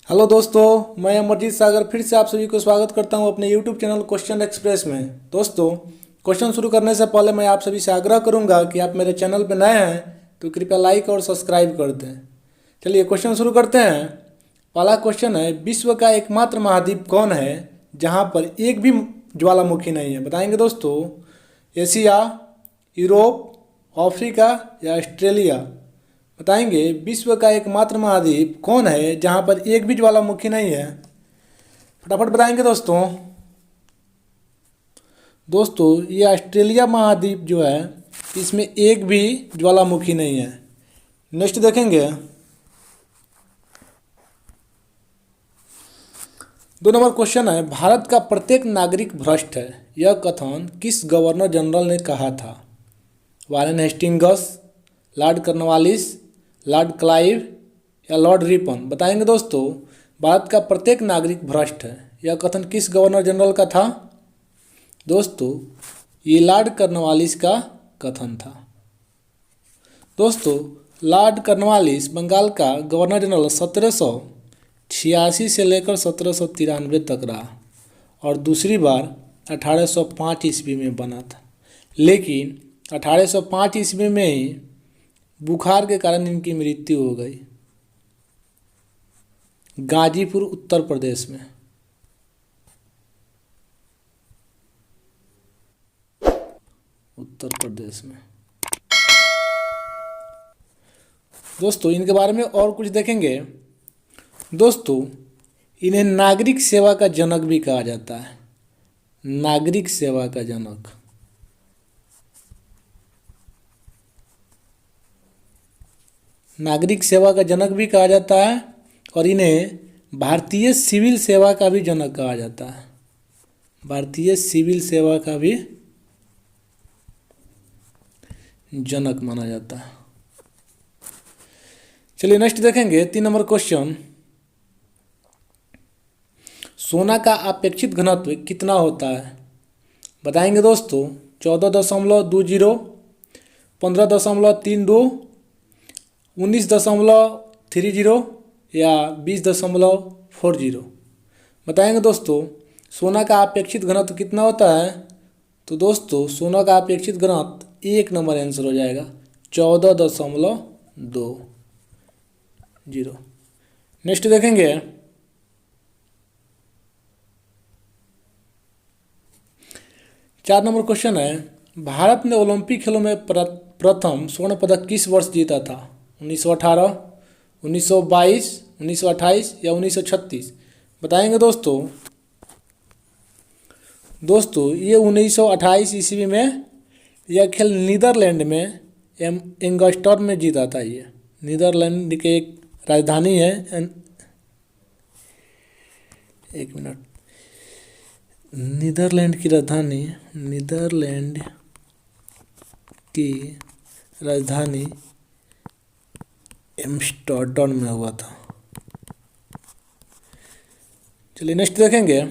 Hello दोस्तों, मैं अमरजीत सागर फिर से आप सभी को स्वागत करता हूं अपने यूट्यूब चैनल क्वेश्चन एक्सप्रेस में। दोस्तों, क्वेश्चन शुरू करने से पहले मैं आप सभी से आग्रह करूंगा कि आप मेरे चैनल पर नए हैं तो कृपया लाइक और सब्सक्राइब कर दें। चलिए क्वेश्चन शुरू करते हैं। पहला क्वेश्चन है, विश्व का एकमात्र महाद्वीप कौन है जहाँ पर एक भी ज्वालामुखी नहीं है? बताएंगे दोस्तों। एशिया, यूरोप, अफ्रीका या ऑस्ट्रेलिया? बताएंगे विश्व का एकमात्र महाद्वीप कौन है जहां पर एक भी ज्वालामुखी नहीं है? फटाफट बताएंगे दोस्तों। दोस्तों, ये ऑस्ट्रेलिया महाद्वीप जो है इसमें एक भी ज्वालामुखी नहीं है। नेक्स्ट देखेंगे। 2 नंबर क्वेश्चन है, भारत का प्रत्येक नागरिक भ्रष्ट है, यह कथन किस गवर्नर जनरल ने कहा था? Warren Hastings, Lord Cornwallis, Lord Clive या लॉर्ड रिपन? बताएंगे दोस्तों। भारत का प्रत्येक नागरिक भ्रष्ट है, यह कथन किस गवर्नर जनरल का था? दोस्तों, ये लॉर्ड कॉर्नवालिस का कथन था। दोस्तों, लॉर्ड कॉर्नवालिस बंगाल का गवर्नर जनरल 1786 से लेकर 1793 तक रहा और दूसरी बार 1805 ईस्वी में बना था, लेकिन 1805 ईस्वी में ही बुखार के कारण इनकी मृत्यु हो गई गाजीपुर उत्तर प्रदेश में। उत्तर प्रदेश में। दोस्तों, इनके बारे में और कुछ देखेंगे। दोस्तों, इन्हें नागरिक सेवा का जनक भी कहा जाता है। नागरिक सेवा का जनक। नागरिक सेवा का जनक भी कहा जाता है और इन्हें भारतीय सिविल सेवा का भी जनक कहा जाता है। भारतीय सिविल सेवा का भी जनक माना जाता है। चलिए नेक्स्ट देखेंगे। 3 नंबर क्वेश्चन, सोना का अपेक्षित घनत्व कितना होता है? बताएंगे दोस्तों। 14.20, 15.32, 19.30 या 20.40? बताएंगे दोस्तों। सोना का अपेक्षित घनत्व कितना होता है? तो दोस्तों, सोना का अपेक्षित घनत्व 1 नंबर आंसर हो जाएगा 14.20। नेक्स्ट देखेंगे। 4 नंबर क्वेश्चन है, भारत ने ओलंपिक खेलों में प्रथम स्वर्ण पदक किस वर्ष जीता था? 1918, 1922, 1928 या 1936? बताएंगे दोस्तों। दोस्तों, ये 1928 ईस्वी में यह खेल नीदरलैंड में एंगस्टर्म में जीता था। ये नीदरलैंड के एक राजधानी है। एक मिनट। नीदरलैंड की राजधानी एम्स्टर्डम में हुआ था। चलिए नेक्स्ट देखेंगे।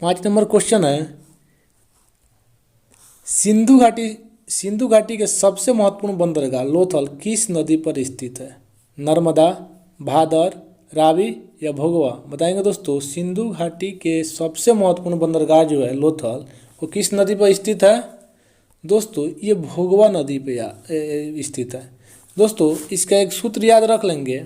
5 नंबर क्वेश्चन है, सिंधु घाटी के सबसे महत्वपूर्ण बंदरगाह लोथल किस नदी पर स्थित है? नर्मदा, भादर, रावी या भोगवा? बताएंगे दोस्तों। सिंधु घाटी के सबसे महत्वपूर्ण बंदरगाह जो है लोथल, वो किस नदी पर स्थित है? दोस्तों, ये भोगवा नदी पे स्थित है। दोस्तों, इसका एक सूत्र याद रख लेंगे।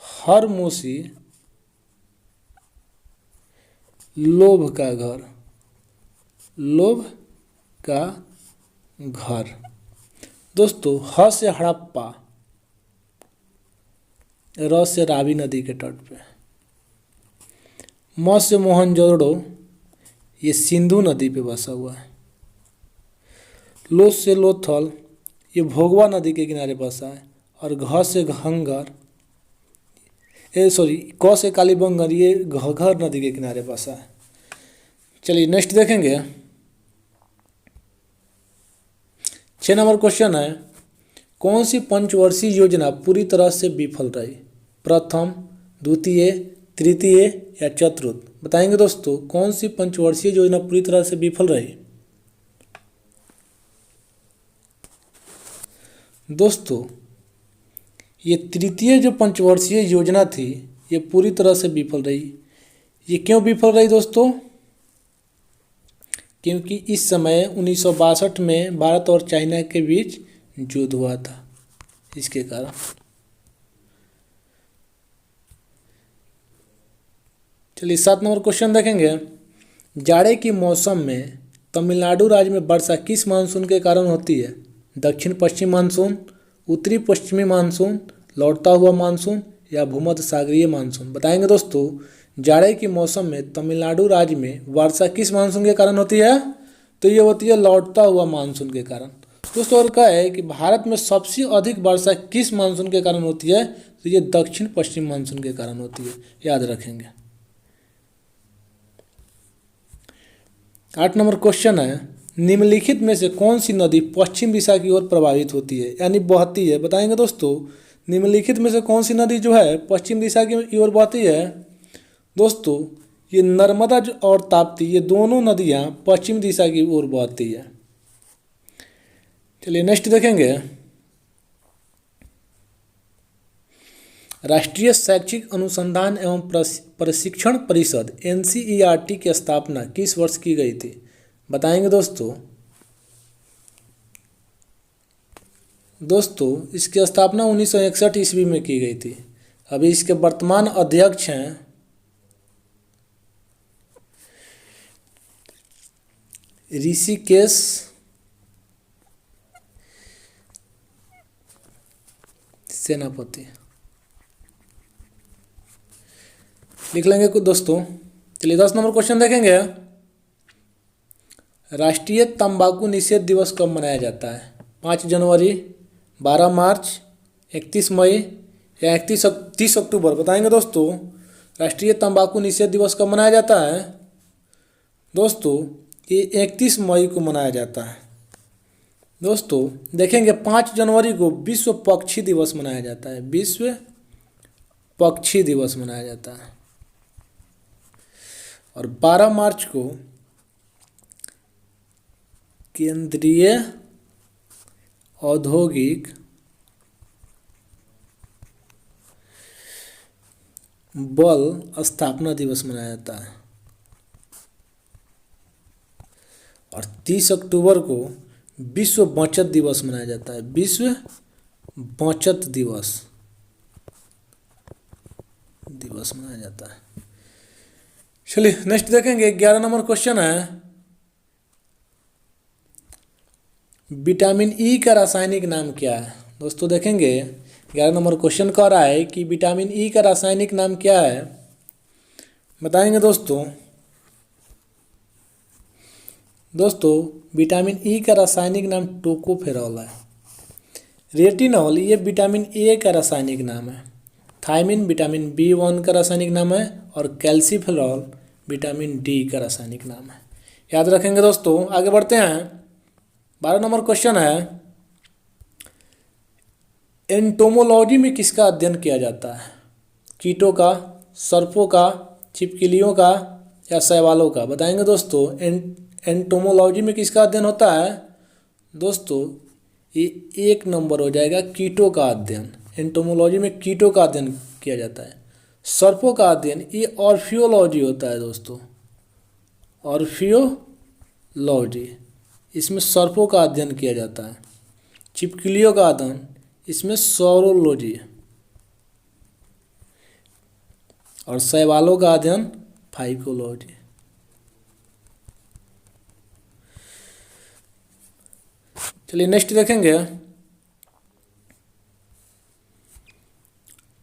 हर मोसी लोभ का घर। लोभ का घर। दोस्तों, ह से हड़प्पा, र से रावी नदी के तट पे, म से मोहनजोदड़ो, ये सिंधु नदी पे बसा हुआ है। लो से लोथल, ये भोगवा नदी के किनारे बसा है। और घ से घंगर, क से कालीबंगर, ये घघर नदी के किनारे बसा है। चलिए नेक्स्ट देखेंगे। 6 नंबर क्वेश्चन है, कौन सी पंचवर्षीय योजना पूरी तरह से विफल रही? प्रथम, द्वितीय, तृतीय या चतुर्थ? बताएंगे दोस्तों। कौन सी पंचवर्षीय योजना पूरी तरह से विफल रही? दोस्तों, ये तृतीय जो पंचवर्षीय योजना थी ये पूरी तरह से विफल रही। ये क्यों विफल रही दोस्तों? क्योंकि इस समय 1962 में भारत और चाइना के बीच युद्ध हुआ था, इसके कारण। चलिए 7 नंबर क्वेश्चन देखेंगे। जाड़े के मौसम में तमिलनाडु राज्य में वर्षा किस मानसून के कारण होती है? दक्षिण पश्चिम मानसून, उत्तरी पश्चिमी मानसून, लौटता हुआ मानसून या भूमध्य सागरीय मानसून? बताएंगे दोस्तों। जाड़े के मौसम में तमिलनाडु राज्य में वर्षा किस मानसून के कारण होती है? तो ये होती है लौटता हुआ मानसून के कारण। दोस्तों और क्या है कि भारत में सबसे अधिक वर्षा किस मानसून के कारण होती है? तो ये दक्षिण पश्चिम मानसून के कारण होती है, याद रखेंगे। 8 नंबर क्वेश्चन है, निम्नलिखित में से कौन सी नदी पश्चिम दिशा की ओर प्रवाहित होती है यानी बहती है? बताएंगे दोस्तों। निम्नलिखित में से कौन सी नदी जो है पश्चिम दिशा की ओर बहती है? दोस्तों ये नर्मदा और ताप्ती, ये दोनों नदियाँ पश्चिम दिशा की ओर बहती है। चलिए नेक्स्ट देखेंगे। राष्ट्रीय शैक्षिक अनुसंधान एवं प्रशिक्षण परिषद NCERT की स्थापना किस वर्ष की गई थी? बताएंगे दोस्तों। दोस्तों इसकी स्थापना 1961 ईस्वी में की गई थी। अभी इसके वर्तमान अध्यक्ष हैं ऋषिकेश सेनापति, लिख लेंगे कुछ दोस्तों। चलिए 10 नंबर क्वेश्चन देखेंगे। राष्ट्रीय तंबाकू निषेध दिवस कब मनाया जाता है? 5 जनवरी, 12 मार्च, 31 मई या 30 अक्टूबर? बताएंगे दोस्तों। राष्ट्रीय तंबाकू निषेध दिवस कब मनाया जाता है? दोस्तों ये 31 मई को मनाया जाता है। दोस्तों देखेंगे 5 जनवरी को विश्व पक्षी दिवस मनाया जाता है, विश्व पक्षी दिवस मनाया जाता है। और 12 मार्च को केंद्रीय औद्योगिक बल स्थापना दिवस मनाया जाता है। और 30 अक्टूबर को विश्व बचत दिवस मनाया जाता है, विश्व बचत दिवस मनाया जाता है। चलिए नेक्स्ट देखेंगे। 11 नंबर क्वेश्चन है, विटामिन ई का रासायनिक नाम क्या है? दोस्तों देखेंगे 11 नंबर क्वेश्चन कह रहा है कि विटामिन ई का रासायनिक नाम क्या है? बताएंगे दोस्तों। दोस्तों विटामिन ई का रासायनिक नाम टोकोफेरॉल है। रेटिनॉल ये विटामिन ए का रासायनिक नाम है। थायमिन विटामिन B1 का रासायनिक नाम है। और कैल्सीफेरॉल विटामिन डी का रासायनिक नाम है, याद रखेंगे दोस्तों। आगे बढ़ते हैं। 12 नंबर क्वेश्चन है, एंटोमोलॉजी में किसका अध्ययन किया जाता है? कीटों का, सर्पों का, छिपकलियों का या शैवालों का? बताएंगे दोस्तों। एंटोमोलॉजी में किसका अध्ययन होता है? दोस्तों ये 1 नंबर हो जाएगा, कीटों का अध्ययन। एंटोमोलॉजी में कीटों का अध्ययन किया जाता है। सर्पों का अध्ययन ये ऑर्फियोलॉजी होता है दोस्तों, ऑर्फियोलॉजी, इसमें सर्पों का अध्ययन किया जाता है। छिपकलियों का अध्ययन इसमें सौरोलॉजी, और शैवालों का अध्ययन फाइकोलॉजी। चलिए नेक्स्ट देखेंगे।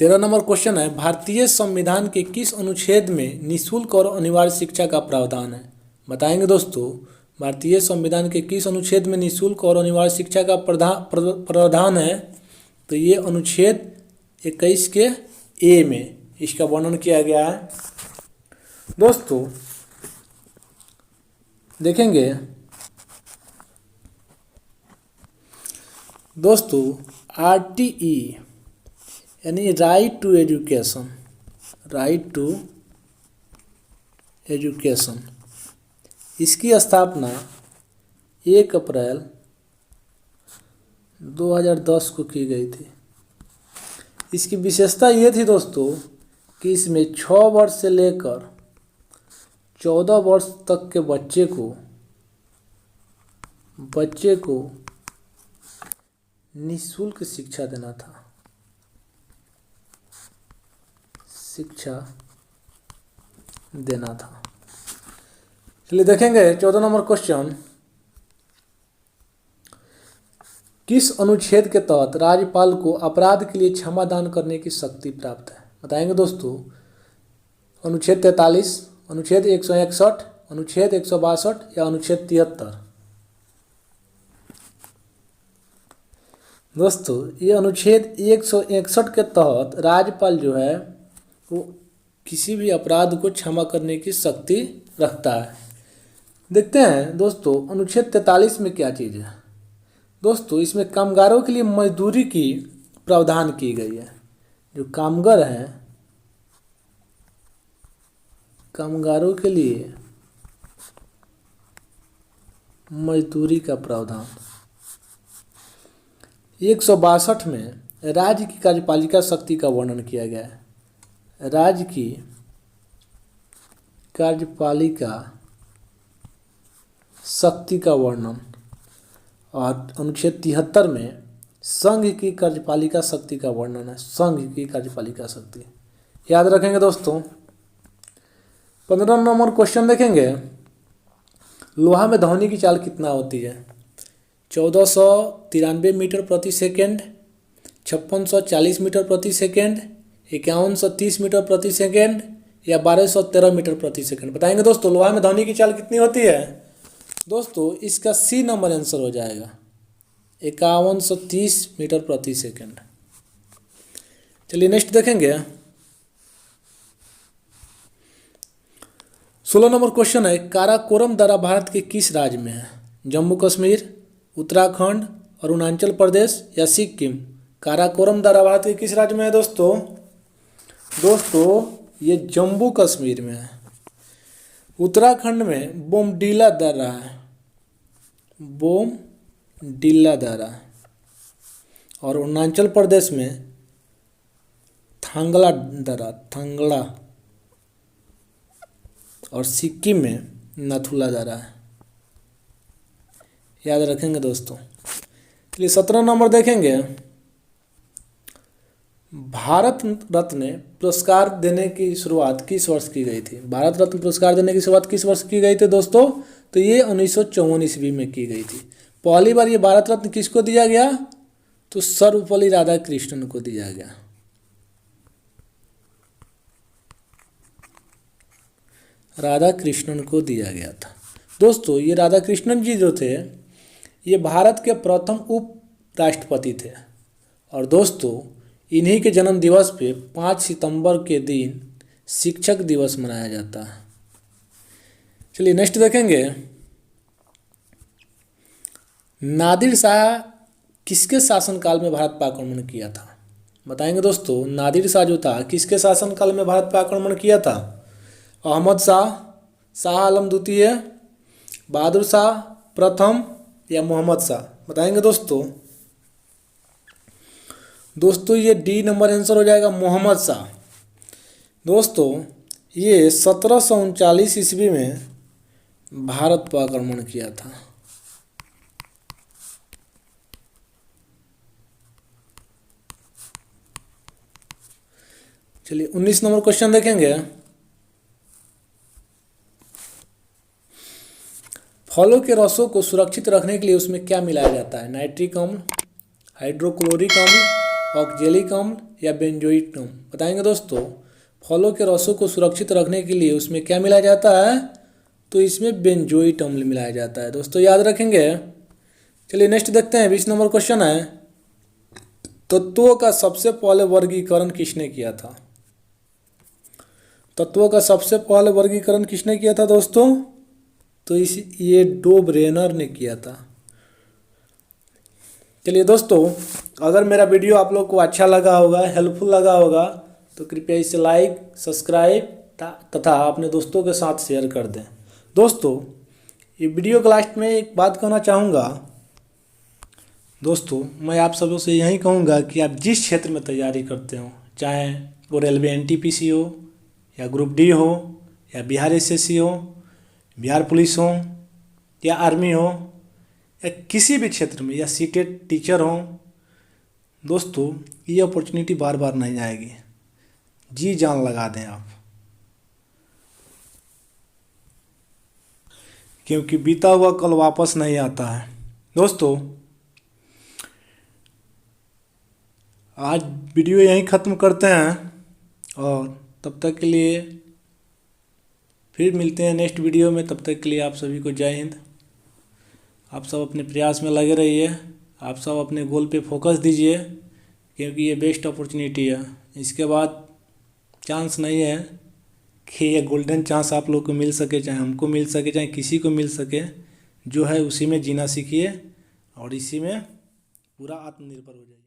13 नंबर क्वेश्चन है, भारतीय संविधान के किस अनुच्छेद में निःशुल्क और अनिवार्य शिक्षा का प्रावधान है? बताएंगे दोस्तों। भारतीय संविधान के किस अनुच्छेद में निःशुल्क और अनिवार्य शिक्षा का प्रावधान है? तो ये अनुच्छेद 21 के ए में इसका वर्णन किया गया है। दोस्तों देखेंगे दोस्तों RTE यानी right to education, right to education, इसकी स्थापना 1 अप्रैल 2010 को की गई थी। इसकी विशेषता ये थी दोस्तों कि इसमें 6 वर्ष से लेकर 14 वर्ष तक के बच्चे को निःशुल्क शिक्षा देना था। चलिए देखेंगे 14 नंबर क्वेश्चन। किस अनुच्छेद के तहत राज्यपाल को अपराध के लिए क्षमा दान करने की शक्ति प्राप्त है? बताएंगे दोस्तों। अनुच्छेद 43, अनुच्छेद 161, अनुच्छेद 162 या अनुच्छेद 73? दोस्तों ये अनुच्छेद 161 के तहत राज्यपाल जो है वो किसी भी अपराध को क्षमा करने की शक्ति रखता है। देखते हैं दोस्तों अनुच्छेद 43 में क्या चीज़ है। दोस्तों इसमें कामगारों के लिए मजदूरी की प्रावधान की गई है। जो कामगार हैं, कामगारों के लिए मजदूरी का प्रावधान। 162 में राज्य की कार्यपालिका शक्ति का वर्णन किया गया है। राज्य की कार्यपालिका शक्ति का वर्णन। और अनुच्छेद 73 में संघ की कार्यपालिका शक्ति का वर्णन है। संघ की कार्यपालिका शक्ति याद रखेंगे दोस्तों। 15 नंबर क्वेश्चन देखेंगे। लोहा में ध्वनि की चाल कितना होती है? 1493 मीटर प्रति सेकेंड, 5640 मीटर प्रति सेकेंड, 5130 मीटर प्रति सेकेंड या 1213 मीटर प्रति सेकेंड? बताएंगे दोस्तों लोहा में ध्वनि की चाल कितनी होती है? दोस्तों इसका सी नंबर आंसर हो जाएगा 5130 मीटर प्रति सेकेंड। चलिए नेक्स्ट देखेंगे। 16 नंबर क्वेश्चन है। काराकोरम दर्रा भारत के किस राज्य में है? जम्मू कश्मीर, उत्तराखंड, अरुणाचल प्रदेश या सिक्किम? काराकोरम दर्रा भारत के किस राज्य में है दोस्तों? ये जम्मू कश्मीर में है। उत्तराखंड में बोमडीला दर्रा है। बोमडीला दर्रा। और अरुणाचल प्रदेश में थांगला दर्रा, थांगला। और सिक्किम में नथुला दर्रा है। याद रखेंगे दोस्तों। चलिए 17 नंबर देखेंगे। भारत रत्न पुरस्कार देने की शुरुआत किस वर्ष की गई थी? भारत रत्न पुरस्कार देने की शुरुआत किस वर्ष की गई थी दोस्तों? तो ये 1954 ईस्वी में की गई थी। पहली बार ये भारत रत्न किसको दिया गया? तो सर्वपल्ली राधाकृष्णन को दिया गया। राधाकृष्णन को दिया गया था। दोस्तों ये राधाकृष्णन जी जो थे ये भारत के प्रथम उप राष्ट्रपति थे। और दोस्तों इन्हीं के जन्म दिवस पे 5 सितंबर के दिन शिक्षक दिवस मनाया जाता है। चलिए नेक्स्ट देखेंगे। नादिर शाह किसके शासनकाल में भारत पर आक्रमण किया था? बताएंगे दोस्तों। नादिर शाह जो था किसके शासनकाल में भारत पर आक्रमण किया था? अहमद शाह, शाह आलम द्वितीय, बहादुर शाह प्रथम या मोहम्मद शाह? बताएंगे दोस्तों ये डी नंबर आंसर हो जाएगा मोहम्मद शाह। दोस्तों ये 1739 ईस्वी में भारत पर आक्रमण किया था। चलिए 19 नंबर क्वेश्चन देखेंगे। फलों के रसों को सुरक्षित रखने के लिए उसमें क्या मिलाया जाता है? नाइट्रिक अम्ल, हाइड्रोक्लोरिक अम्ल, ऑक्जेलिक अम्ल या बेंजोइक अम्ल? बताएंगे दोस्तों। फलों के रसों को सुरक्षित रखने के लिए उसमें क्या मिलाया जाता है? तो इसमें बेंजोइक अम्ल मिलाया जाता है। दोस्तों याद रखेंगे। चलिए नेक्स्ट देखते हैं। 20 नंबर क्वेश्चन है। तत्वों का सबसे पहले वर्गीकरण किसने किया था? तत्वों का सबसे पहले वर्गीकरण किसने किया था दोस्तों? तो ये डोब्रेनर ने किया था। चलिए दोस्तों अगर मेरा वीडियो आप लोग को अच्छा लगा होगा, हेल्पफुल लगा होगा तो कृपया इसे लाइक, सब्सक्राइब तथा अपने दोस्तों के साथ शेयर कर दें। दोस्तों ये वीडियो के लास्ट में एक बात कहना चाहूँगा। दोस्तों मैं आप सबों से यही कहूँगा कि आप जिस क्षेत्र में तैयारी करते हो, चाहे वो रेलवे एनटीपीसी हो या ग्रुप डी हो या बिहार एसएससी हो, बिहार पुलिस हो या आर्मी हो या किसी भी क्षेत्र में या सीटेट टीचर हो, दोस्तों ये अपॉर्चुनिटी बार बार नहीं आएगी। जी जान लगा दें आप, क्योंकि बीता हुआ कल वापस नहीं आता है। दोस्तों आज वीडियो यहीं ख़त्म करते हैं और तब तक के लिए फिर मिलते हैं नेक्स्ट वीडियो में। तब तक के लिए आप सभी को जय हिंद। आप सब अपने प्रयास में लगे रहिए, आप सब अपने गोल पे फोकस दीजिए, क्योंकि ये बेस्ट अपॉर्चुनिटी है। इसके बाद चांस नहीं है कि ये गोल्डन चांस आप लोग को मिल सके, चाहे हमको मिल सके, चाहे किसी को मिल सके। जो है उसी में जीना सीखिए और इसी में पूरा आत्मनिर्भर हो जाइए।